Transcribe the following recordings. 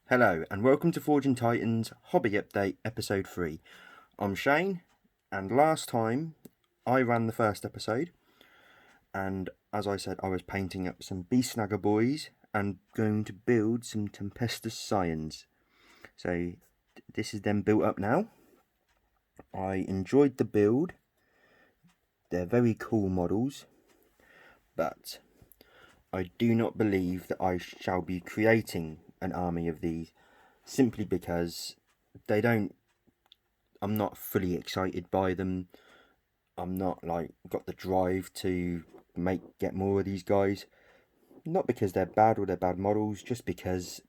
Hello and welcome to Forging Titans Hobby Update Episode 3. I'm Shane, and last time I ran the first episode, and as I said, I was painting up some snagga boyz and going to build some tempestus scions. So this is them built up now. I enjoyed the build. They're very cool models, but I do not believe that I shall be creating an army of these, simply because I'm not fully excited by them. I'm not got the drive to get more of these guys. Not because they're bad or they're bad models, just because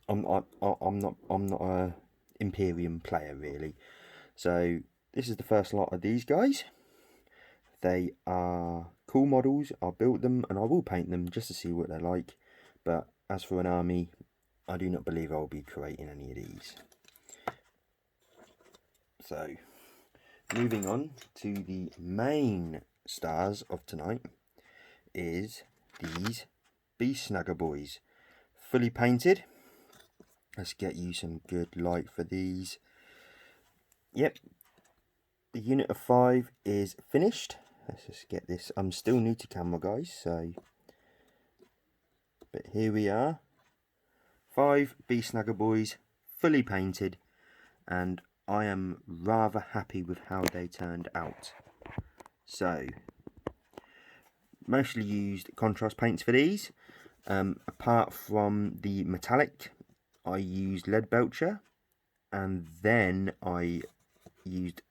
I'm not a Imperium player really. So this is the first lot of these guys. They are cool models. I built them and I will paint them just to see what they're like. But as for an army, I do not believe I'll be creating any of these. So, moving on to the main stars of tonight is these snagga boyz. Fully painted. Let's get you some good light for these. Yep. The unit of 5 is finished. Let's just get this. I'm still new to camera, guys, so... But here we are. 5 snagga boyz, fully painted, and I am rather happy with how they turned out. So, mostly used contrast paints for these. Apart from the metallic, I used lead belcher, and then I used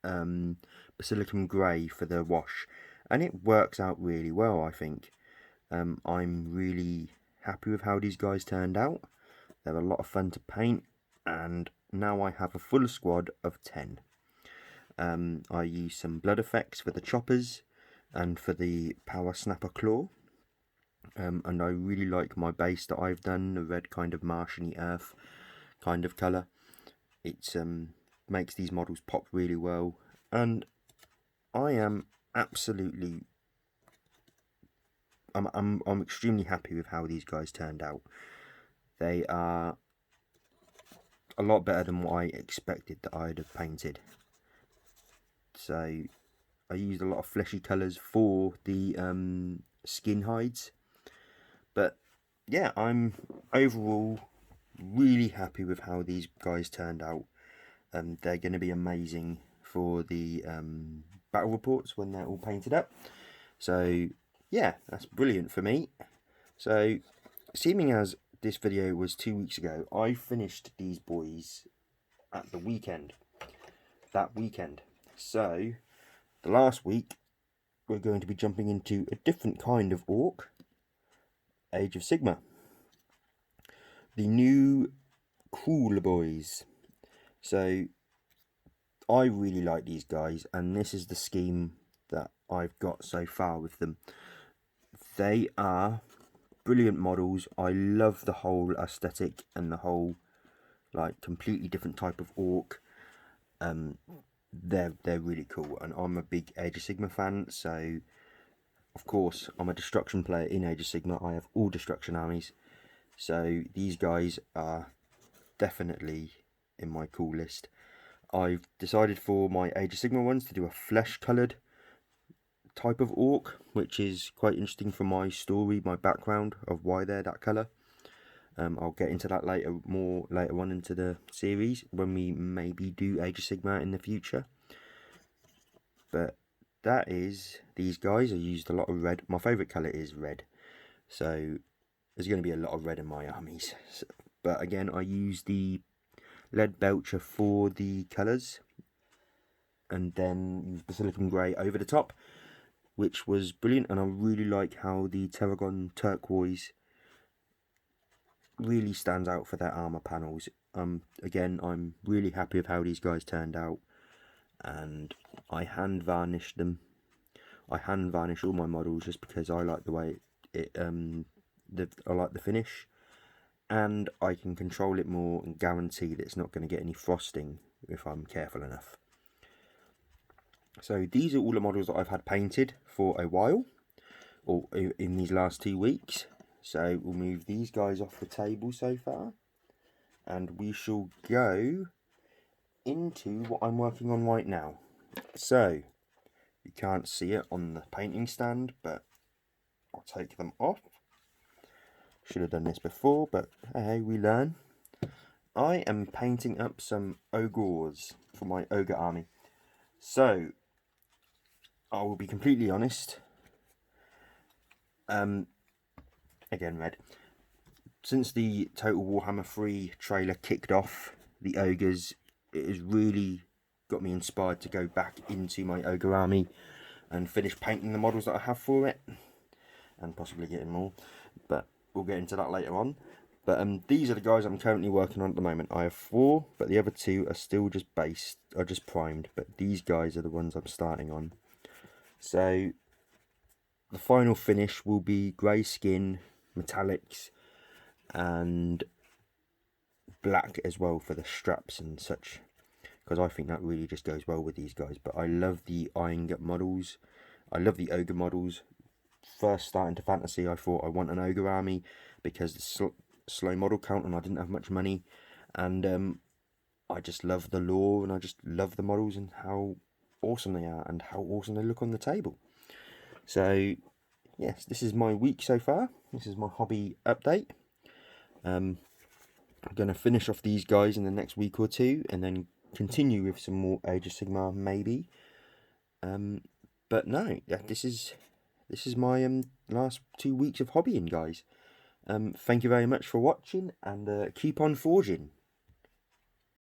basilicum grey for the wash, and it works out really well, I think. I'm really happy with how these guys turned out. They're a lot of fun to paint, and now I have a full squad of 10. I use some blood effects for the choppers and for the power snapper claw, and I really like my base that I've done, the red kind of Martian-y earth kind of colour. It makes these models pop really well, and I am absolutely I'm extremely happy with how these guys turned out. They are a lot better than what I expected that I'd have painted. So I used a lot of fleshy colours for the skin hides, but yeah, I'm overall really happy with how these guys turned out. They're going to be amazing for the battle reports when they're all painted up. So yeah, that's brilliant for me. So, seeming as this video was 2 weeks ago, I finished these boys at the weekend. That weekend. So, the last week, we're going to be jumping into a different kind of orc. Age of Sigmar. The new cool boys. So, I really like these guys, and this is the scheme that I've got so far with them. They are brilliant models. I love the whole aesthetic and the whole completely different type of orc. They're really cool, and I'm a big Age of Sigmar fan, so of course I'm a destruction player in Age of Sigmar. I have all destruction armies, so these guys are definitely in my cool list. I've decided for my Age of Sigmar ones to do a flesh coloured type of orc, which is quite interesting for my story, my background of why they're that colour. I'll get into that later on into the series when we maybe do Age of Sigmar in the future. But that is these guys. I used a lot of red. My favourite colour is red, so there's going to be a lot of red in my armies. But again, I used the lead belcher for the colours, and then used basilicum grey over the top, which was brilliant. And I really like how the Tarragon turquoise really stands out for their armour panels. Again, I'm really happy with how these guys turned out, and I hand varnished them. I hand varnish all my models just because I like the way I like the finish, and I can control it more and guarantee that it's not going to get any frosting if I'm careful enough. So these are all the models that I've had painted for a while, or in these last 2 weeks. So we'll move these guys off the table so far, and we shall go into what I'm working on right now. So you can't see it on the painting stand, but I'll take them off. Should have done this before, but hey, we learn. I am painting up some ogres for my ogre army. So I will be completely honest. Again, red. Since the Total Warhammer 3 trailer kicked off the ogres, it has really got me inspired to go back into my ogre army and finish painting the models that I have for it, and possibly getting more, but we'll get into that later on. But these are the guys I'm currently working on at the moment. I have 4, but the other 2 are still just based, are just primed, but these guys are the ones I'm starting on. So the final finish will be grey skin, metallics, and black as well for the straps and such, because I think that really just goes well with these guys. But I love the Iron Gut models, I love the ogre models. First starting to fantasy, I thought I want an ogre army because the slow model count and I didn't have much money, and I just love the lore and I just love the models and how awesome they are and how awesome they look on the table. So yes, this is my week so far. This is my hobby update. I'm going to finish off these guys in the next week or two and then continue with some more Age of Sigmar maybe. But no, yeah, this is my last 2 weeks of hobbying, guys. Thank you very much for watching, and keep on forging.